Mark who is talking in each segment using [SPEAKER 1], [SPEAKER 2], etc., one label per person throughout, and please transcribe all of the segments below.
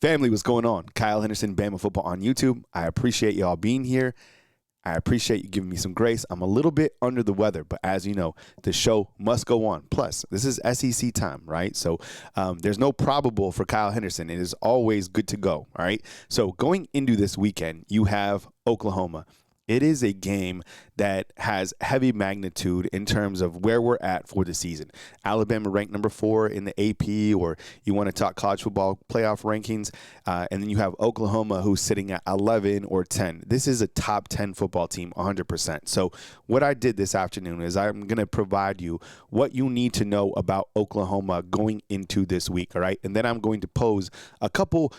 [SPEAKER 1] Family, what's going on? Kyle Henderson, Bama Football on YouTube. I appreciate y'all being here. I appreciate you giving me some grace. I'm a little bit under the weather, but as you know, the show must go on. Plus, this is SEC time, right? So there's no probable for Kyle Henderson. It is always good to go, all right? So going into this weekend, you have Oklahoma. It is a game that has heavy magnitude in terms of where we're at for the season. Alabama ranked number 4 in the AP, or you want to talk college football playoff rankings, and then you have Oklahoma, who's sitting at 11 or 10. This is a top 10 football team, 100%. So what I did this afternoon is I'm going to provide you what you need to know about Oklahoma going into this week, all right? And then I'm going to pose a couple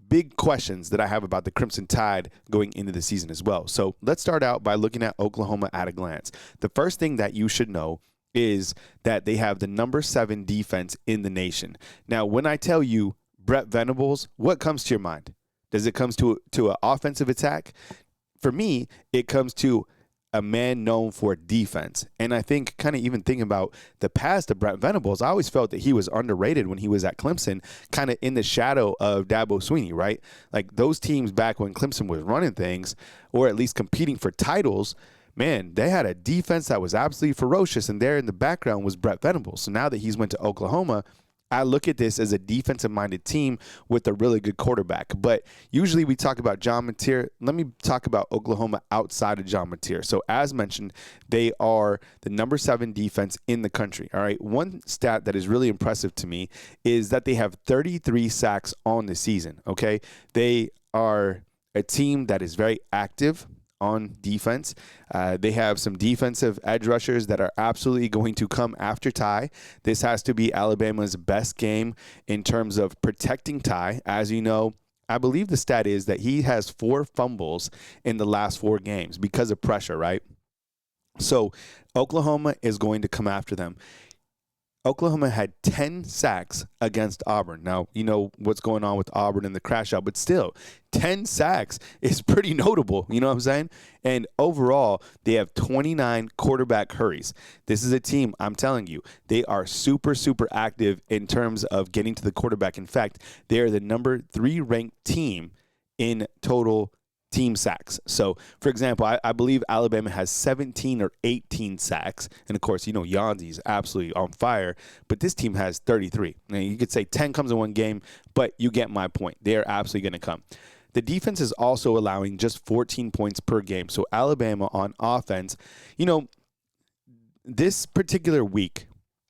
[SPEAKER 1] big questions that I have about the Crimson Tide going into the season as well. So let's start out by looking at Oklahoma at a glance. The first thing that you should know is that they have the number 7 defense in the nation. Now, when I tell you Brett Venables, what comes to your mind? Does it come to an offensive attack? For me, it comes to a man known for defense. And I think kind of even thinking about the past of Brent Venables, I always felt that he was underrated when he was at Clemson, kind of in the shadow of Dabo Swinney, right? Like those teams back when Clemson was running things, or at least competing for titles, man, they had a defense that was absolutely ferocious, and there in the background was Brett Venables. So now that he's went to Oklahoma, I look at this as a defensive-minded team with a really good quarterback. But usually we talk about John Mateer. Let me talk about Oklahoma outside of John Mateer. So as mentioned, they are the number 7 defense in the country. All right. One stat that is really impressive to me is that they have 33 sacks on the season. Okay. They are a team that is very active on defense. They have some defensive edge rushers that are absolutely going to come after Ty. This has to be Alabama's best game in terms of protecting Ty. As you know, I believe the stat is that he has 4 fumbles in the last 4 games because of pressure, right? So Oklahoma is going to come after them. Oklahoma had 10 sacks against Auburn. Now, you know what's going on with Auburn and the crash out, but still, 10 sacks is pretty notable. You know what I'm saying? And overall, they have 29 quarterback hurries. This is a team, I'm telling you, they are super, super active in terms of getting to the quarterback. In fact, they are the number 3 ranked team in total team sacks. So, for example, I believe Alabama has 17 or 18 sacks. And, of course, you know, Yanzi's absolutely on fire. But this team has 33. Now, you could say 10 comes in one game, but you get my point. They are absolutely going to come. The defense is also allowing just 14 points per game. So, Alabama on offense, you know, this particular week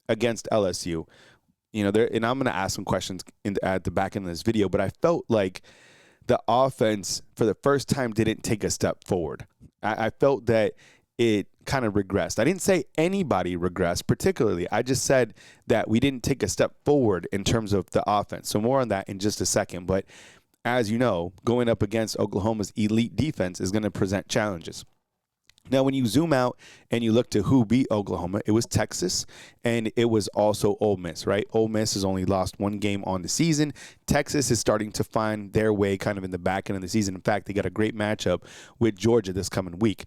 [SPEAKER 1] against LSU, you know, and I'm going to ask some questions at the back end of this video, but I felt like the offense, for the first time, didn't take a step forward. I felt that it kind of regressed. I didn't say anybody regressed particularly. I just said that we didn't take a step forward in terms of the offense. So more on that in just a second. But as you know, going up against Oklahoma's elite defense is going to present challenges. Now, when you zoom out and you look to who beat Oklahoma, it was Texas, and it was also Ole Miss, right? Ole Miss has only lost 1 game on the season. Texas is starting to find their way kind of in the back end of the season. In fact, they got a great matchup with Georgia this coming week.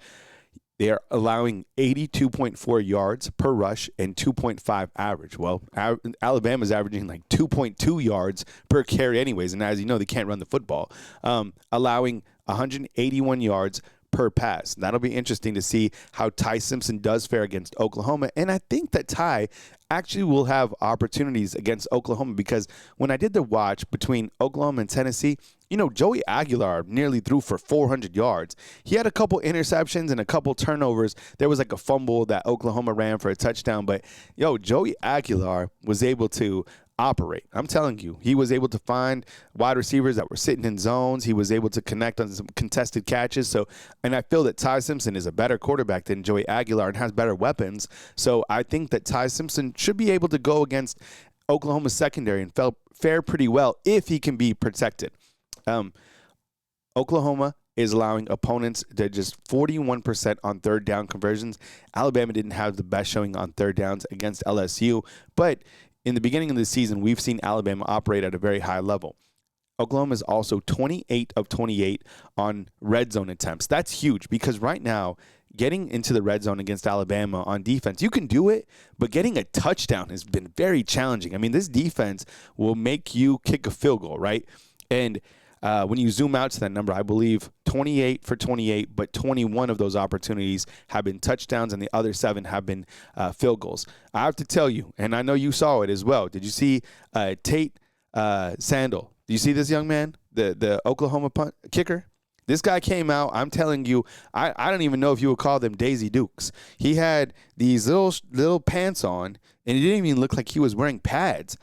[SPEAKER 1] They are allowing 82.4 yards per rush and 2.5 average. Well, Alabama's averaging like 2.2 yards per carry anyways, and as you know, they can't run the football. Allowing 181 yards per pass. That'll be interesting to see how Ty Simpson does fare against Oklahoma. And I think that Ty actually will have opportunities against Oklahoma, because when I did the watch between Oklahoma and Tennessee, you know, Joey Aguilar nearly threw for 400 yards. He had a couple interceptions and a couple turnovers. There was like a fumble that Oklahoma ran for a touchdown. But, Joey Aguilar was able to operate. I'm telling you, he was able to find wide receivers that were sitting in zones. He was able to connect on some contested catches. So, and I feel that Ty Simpson is a better quarterback than Joey Aguilar and has better weapons. So I think that Ty Simpson should be able to go against Oklahoma's secondary and fare pretty well if he can be protected. Oklahoma is allowing opponents to just 41% on third down conversions. Alabama didn't have the best showing on third downs against LSU, but in the beginning of the season, we've seen Alabama operate at a very high level. Oklahoma is also 28 of 28 on red zone attempts. That's huge, because right now, getting into the red zone against Alabama on defense, you can do it, but getting a touchdown has been very challenging. I mean, this defense will make you kick a field goal, right? And when you zoom out to that number, I believe 28 for 28, but 21 of those opportunities have been touchdowns, and the other 7 have been field goals. I have to tell you, and I know you saw it as well. Did you see Tate Sandal? Do you see this young man, the Oklahoma kicker? This guy came out, I'm telling you, I don't even know if you would call them Daisy Dukes. He had these little pants on, and it didn't even look like he was wearing pads.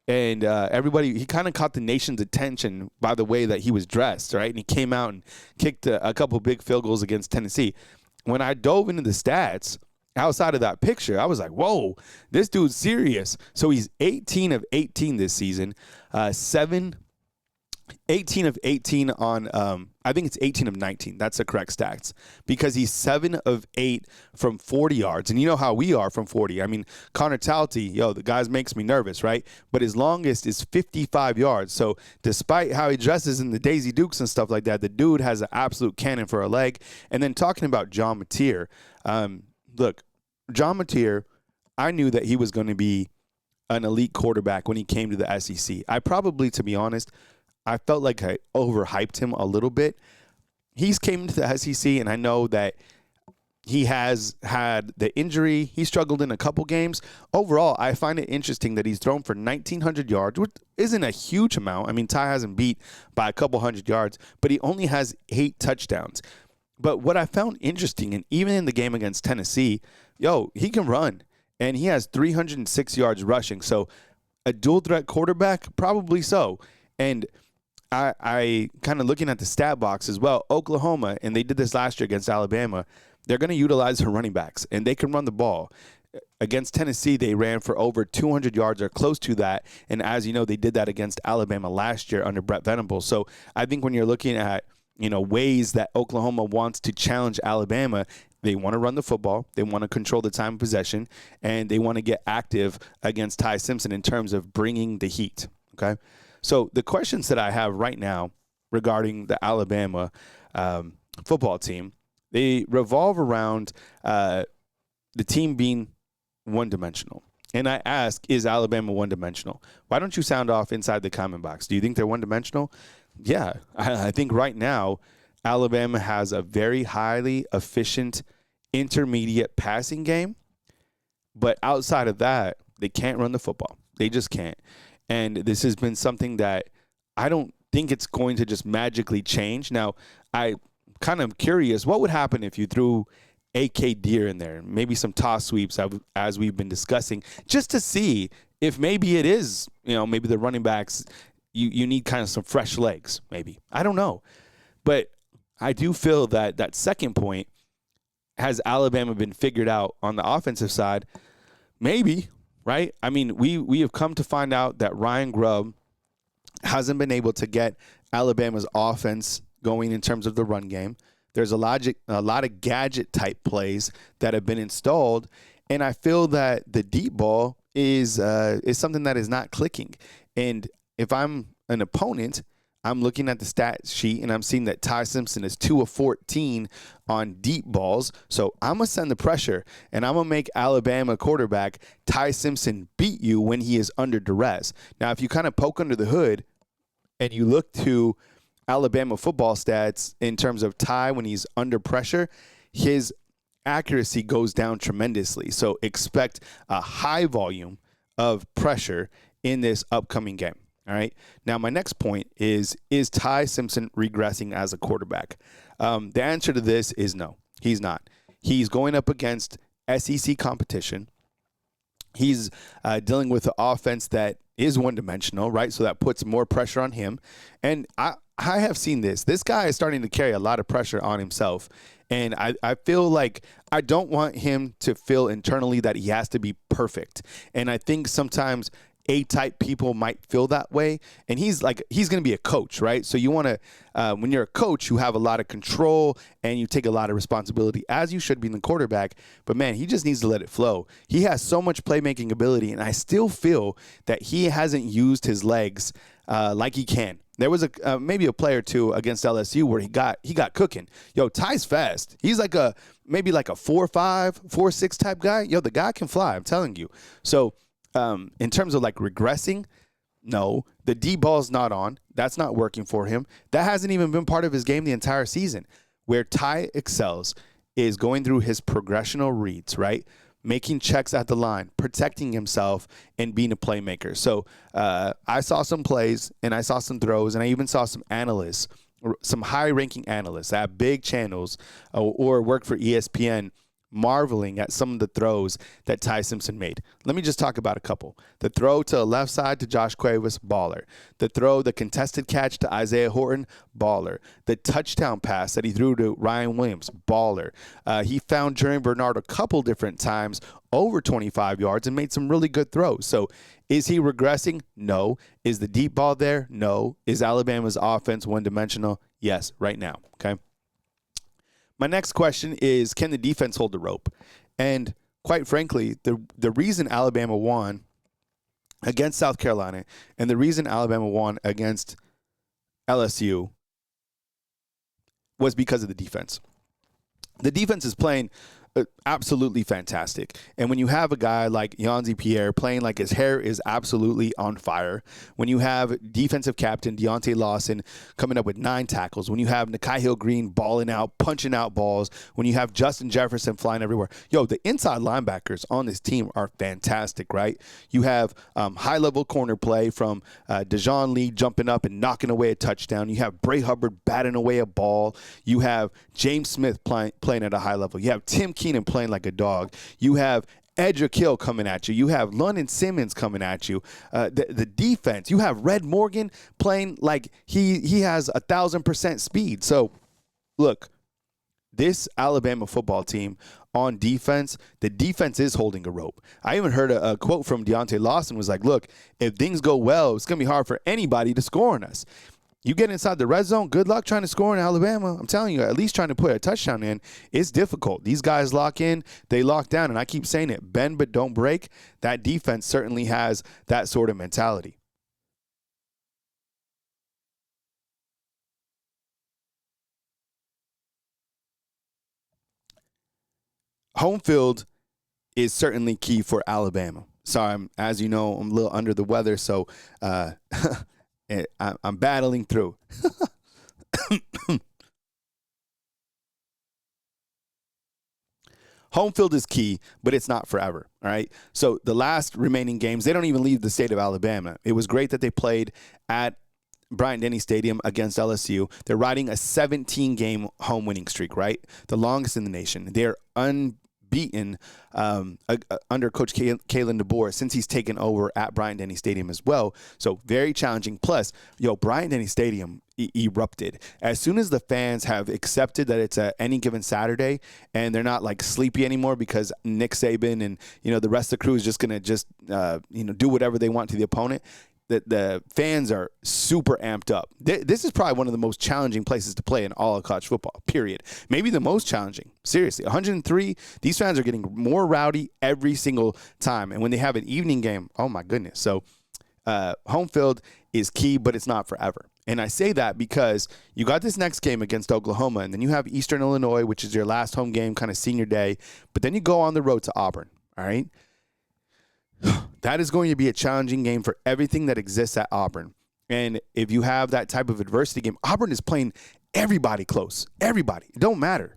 [SPEAKER 1] And he kind of caught the nation's attention by the way that he was dressed, right? And he came out and kicked a couple big field goals against Tennessee. When I dove into the stats outside of that picture, I was like, whoa, this dude's serious. So he's 18 of 18 this season, 18 of 18 on, I think it's 18 of 19. That's the correct stats because he's 7 of 8 from 40 yards. And you know how we are from 40. I mean, Connor Talty, the guy makes me nervous, right? But his longest is 55 yards. So despite how he dresses in the Daisy Dukes and stuff like that, the dude has an absolute cannon for a leg. And then talking about John Mateer, look, John Mateer, I knew that he was going to be an elite quarterback when he came to the SEC. To be honest, I felt like I overhyped him a little bit. He's came into the SEC, and I know that he has had the injury. He struggled in a couple games. Overall, I find it interesting that he's thrown for 1,900 yards, which isn't a huge amount. I mean, Ty has him beat by a couple hundred yards, but he only has 8 touchdowns. But what I found interesting, and even in the game against Tennessee, he can run, and he has 306 yards rushing. So a dual-threat quarterback, probably so. And I kind of looking at the stat box as well, Oklahoma, and they did this last year against Alabama, they're going to utilize their running backs, and they can run the ball. Against Tennessee, they ran for over 200 yards or close to that, and as you know, they did that against Alabama last year under Brett Venables. So I think when you're looking at ways that Oklahoma wants to challenge Alabama, they want to run the football, they want to control the time of possession, and they want to get active against Ty Simpson in terms of bringing the heat, okay? So the questions that I have right now regarding the Alabama football team, they revolve around the team being one-dimensional. And I ask, is Alabama one-dimensional? Why don't you sound off inside the comment box? Do you think they're one-dimensional? Yeah, I think right now Alabama has a very highly efficient intermediate passing game. But outside of that, they can't run the football. They just can't. And this has been something that I don't think it's going to just magically change. Now, I kind of curious, what would happen if you threw A.K. Deer in there, maybe some toss sweeps as we've been discussing, just to see if maybe it is, maybe the running backs, you need kind of some fresh legs, maybe. I don't know. But I do feel that that second point, has Alabama been figured out on the offensive side? Maybe. Right? I mean, we have come to find out that Ryan Grubb hasn't been able to get Alabama's offense going in terms of the run game. There's a lot of gadget-type plays that have been installed, and I feel that the deep ball is something that is not clicking. And if I'm an opponent, I'm looking at the stat sheet, and I'm seeing that Ty Simpson is 2 of 14 on deep balls. So I'm going to send the pressure, and I'm going to make Alabama quarterback Ty Simpson beat you when he is under duress. Now, if you kind of poke under the hood and you look to Alabama football stats in terms of Ty when he's under pressure, his accuracy goes down tremendously. So expect a high volume of pressure in this upcoming game. All right. Now, my next point is Ty Simpson regressing as a quarterback? The answer to this is no, he's not. He's going up against SEC competition. He's dealing with an offense that is one-dimensional, right? So that puts more pressure on him. And I have seen this. This guy is starting to carry a lot of pressure on himself. And I feel like I don't want him to feel internally that he has to be perfect. And I think sometimes A-type people might feel that way, and he's going to be a coach, right? So you want to, when you're a coach, you have a lot of control and you take a lot of responsibility, as you should be in the quarterback. But man, he just needs to let it flow. He has so much playmaking ability, and I still feel that he hasn't used his legs like he can. There was maybe a play or two against LSU where he got cooking. Ty's fast. He's maybe like a 4.5, 4.6 type guy. The guy can fly. I'm telling you. So. In terms of regressing, No. The deep ball's not on. That's not working for him. That hasn't even been part of his game the entire season. Where Ty excels is going through his progressional reads, right? Making checks at the line, protecting himself, and being a playmaker. So I saw some plays, and I saw some throws, and I even saw some analysts, some high-ranking analysts at big channels or work for ESPN, marveling at some of the throws that Ty Simpson made. Let me just talk about a couple. The throw to the left side to Josh Cuevas, baller. The contested catch to Isaiah Horton, baller. The touchdown pass that he threw to Ryan Williams, baller. He found Jerry Bernard a couple different times over 25 yards and made some really good throws. So is he regressing? No. Is the deep ball there? No. Is Alabama's offense one-dimensional? Yes, right now. Okay. My next question is, can the defense hold the rope? And quite frankly, the reason Alabama won against South Carolina and the reason Alabama won against LSU was because of the defense. The defense is playing absolutely fantastic. And when you have a guy like Yanzi Pierre playing like his hair is absolutely on fire, when you have defensive captain Deontay Lawson coming up with 9 tackles, when you have Nakai Hill-Green balling out, punching out balls, when you have Justin Jefferson flying everywhere, the inside linebackers on this team are fantastic, right? You have high-level corner play from Dejon Lee jumping up and knocking away a touchdown. You have Bray Hubbard batting away a ball. You have James Smith playing at a high level. You have Tim Keenan playing like a dog. You have Edge Kill coming at you. You have London Simmons coming at you. The defense. You have Red Morgan playing like he has 1,000% speed. So, look, this Alabama football team on defense, the defense is holding a rope. I even heard a quote from Deontay Lawson was like, look, if things go well, it's going to be hard for anybody to score on us. You get inside the red zone, good luck trying to score in Alabama. I'm telling you, at least trying to put a touchdown in, it's difficult. These guys lock in, they lock down, and I keep saying it, bend but don't break. That defense certainly has that sort of mentality. Home field is certainly key for Alabama. Sorry, as you know, I'm a little under the weather, so I'm battling through. Home field is key, but it's not forever, all right? So the last remaining games, they don't even leave the state of Alabama. It was great that they played at Bryant-Denny Stadium against LSU. They're riding a 17-game home winning streak, right? The longest in the nation. They're unbeaten under Coach Kalen DeBoer since he's taken over at Bryant-Denny Stadium as well. So very challenging. Plus, Bryant-Denny Stadium erupted. As soon as the fans have accepted that it's any given Saturday and they're not like sleepy anymore because Nick Saban and, the rest of the crew is just going to do whatever they want to the opponent, the fans are super amped up. This is probably one of the most challenging places to play in all of college football, period. Maybe the most challenging. Seriously, 103, these fans are getting more rowdy every single time. And when they have an evening game, oh my goodness. So home field is key, but it's not forever. And I say that because you got this next game against Oklahoma, and then you have Eastern Illinois, which is your last home game, kind of senior day. But then you go on the road to Auburn, all right? That is going to be a challenging game for everything that exists at Auburn. And if you have that type of adversity game, Auburn is playing everybody close. Everybody. It don't matter.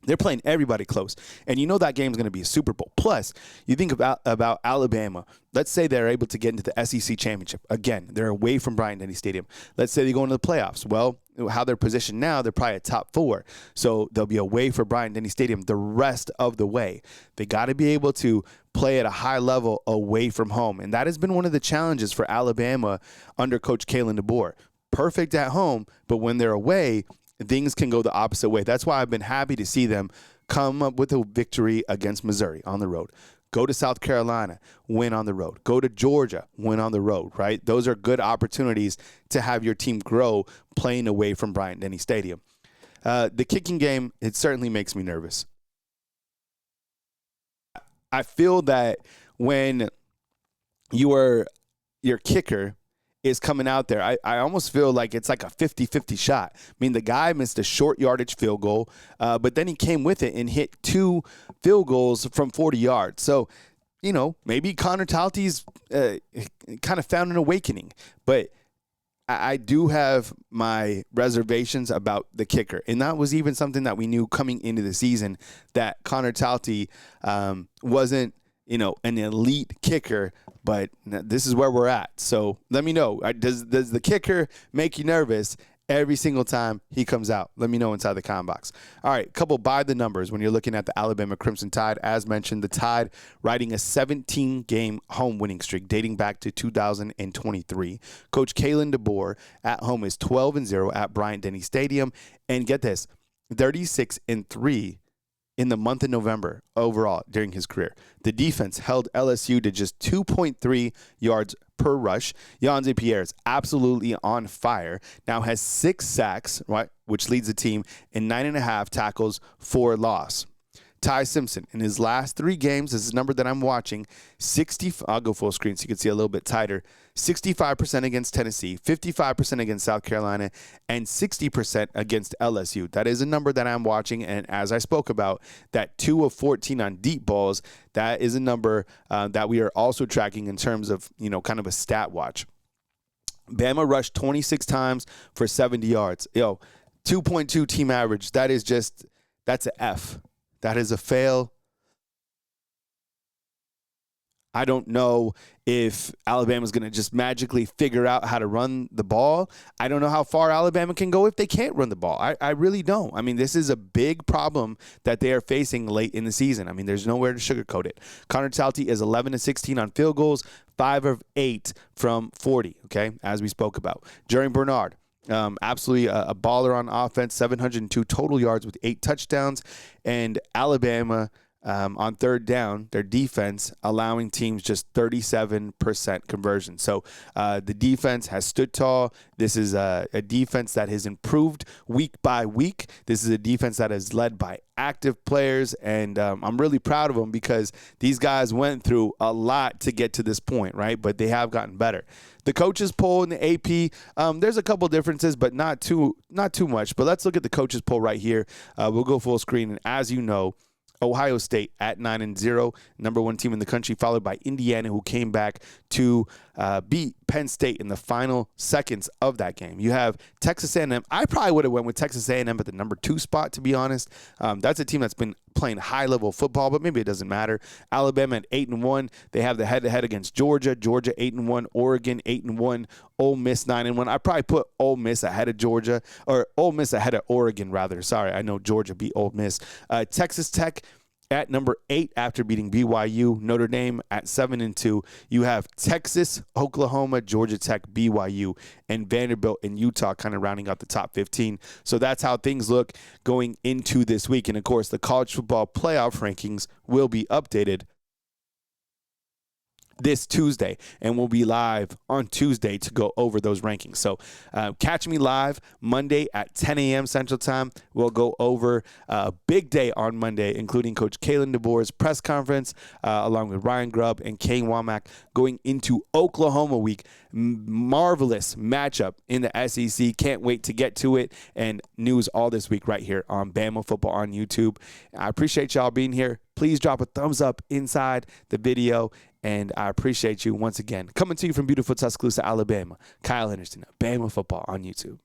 [SPEAKER 1] They're playing everybody close. And you know that game is going to be a Super Bowl. Plus, you think about Alabama. Let's say they're able to get into the SEC championship. Again, they're away from Bryant-Denny Stadium. Let's say they go into the playoffs. Well, how they're positioned now, they're probably a top 4. So they'll be away from Bryant-Denny Stadium the rest of the way. They got to be able to play at a high level away from home. And that has been one of the challenges for Alabama under Coach Kalen DeBoer. Perfect at home, but when they're away, things can go the opposite way. That's why I've been happy to see them come up with a victory against Missouri on the road. Go to South Carolina, win on the road. Go to Georgia, win on the road, right? Those are good opportunities to have your team grow playing away from Bryant-Denny Stadium. The kicking game, it certainly makes me nervous. I feel that when your kicker is coming out there, I almost feel like it's like a 50-50 shot. I mean, the guy missed a short yardage field goal, but then he came with it and hit 2 field goals from 40 yards. So maybe Connor Talty's kind of found an awakening. But I do have my reservations about the kicker. And that was even something that we knew coming into the season, that Connor Talty wasn't, an elite kicker, but this is where we're at. So let me know. Does the kicker make you nervous every single time he comes out? Let me know inside the comment box. All right, couple by the numbers when you're looking at the Alabama Crimson Tide. As mentioned, the Tide riding a 17-game home winning streak dating back to 2023. Coach Kalen DeBoer at home is 12-0 at Bryant-Denny Stadium. And get this, 36-3 in the month of November overall during his career. The defense held LSU to just 2.3 yards per rush. Yanzi Pierre is absolutely on fire. Now has 6 sacks, right, which leads the team, and 9.5 tackles for loss. Ty Simpson, in his last 3 games, this is a number that I'm watching, I'll go full screen so you can see a little bit tighter, 65% against Tennessee, 55% against South Carolina, and 60% against LSU. That is a number that I'm watching, and as I spoke about, that 2 of 14 on deep balls, that is a number that we are also tracking in terms of, kind of a stat watch. Bama rushed 26 times for 70 yards. 2.2 team average, that's an F. That is a fail. I don't know if Alabama's going to just magically figure out how to run the ball. I don't know how far Alabama can go if they can't run the ball. I really don't. I mean, this is a big problem that they are facing late in the season. I mean, there's nowhere to sugarcoat it. Connor Talty is 11-16 on field goals, 5 of 8 from 40, okay, as we spoke about. Jerry Bernard, absolutely a baller on offense, 702 total yards with 8 touchdowns. And Alabama, on third down, their defense allowing teams just 37% conversion. So the defense has stood tall. This is a defense that has improved week by week. This is a defense that is led by active players, and I'm really proud of them because these guys went through a lot to get to this point, right? But they have gotten better. The coaches poll in the AP, there's a couple differences, but not too much. But let's look at the coaches poll right here. We'll go full screen, and as you know, Ohio State at 9-0, number 1 team in the country, followed by Indiana, who came back to beat Penn State in the final seconds of that game. You have Texas A&M. I probably would have went with Texas A&M at the number 2 spot, to be honest. That's a team that's been playing high-level football, but maybe it doesn't matter. Alabama at 8-1. They have the head-to-head against Georgia. Georgia 8-1. Oregon 8-1. Ole Miss 9-1. I probably put Ole Miss ahead of Georgia, or Ole Miss ahead of Oregon, rather. Sorry, I know Georgia beat Ole Miss. Texas Tech at number 8 after beating BYU. Notre Dame at 7-2. You have Texas, Oklahoma, Georgia Tech, BYU, and Vanderbilt and Utah kind of rounding out the top 15. So that's how things look going into this week. And, of course, the college football playoff rankings will be updated this Tuesday, and we'll be live on Tuesday to go over those rankings. So catch me live Monday at 10 a.m. Central Time. We'll go over a big day on Monday, including Coach Kalen DeBoer's press conference, along with Ryan Grubb and Kane Womack going into Oklahoma week. Marvelous matchup in the SEC. Can't wait to get to it, and news all this week right here on Bama Football on YouTube. I appreciate y'all being here. Please drop a thumbs up inside the video, and I appreciate you once again. Coming to you from beautiful Tuscaloosa, Alabama, Kyle Henderson, Bama Football on YouTube.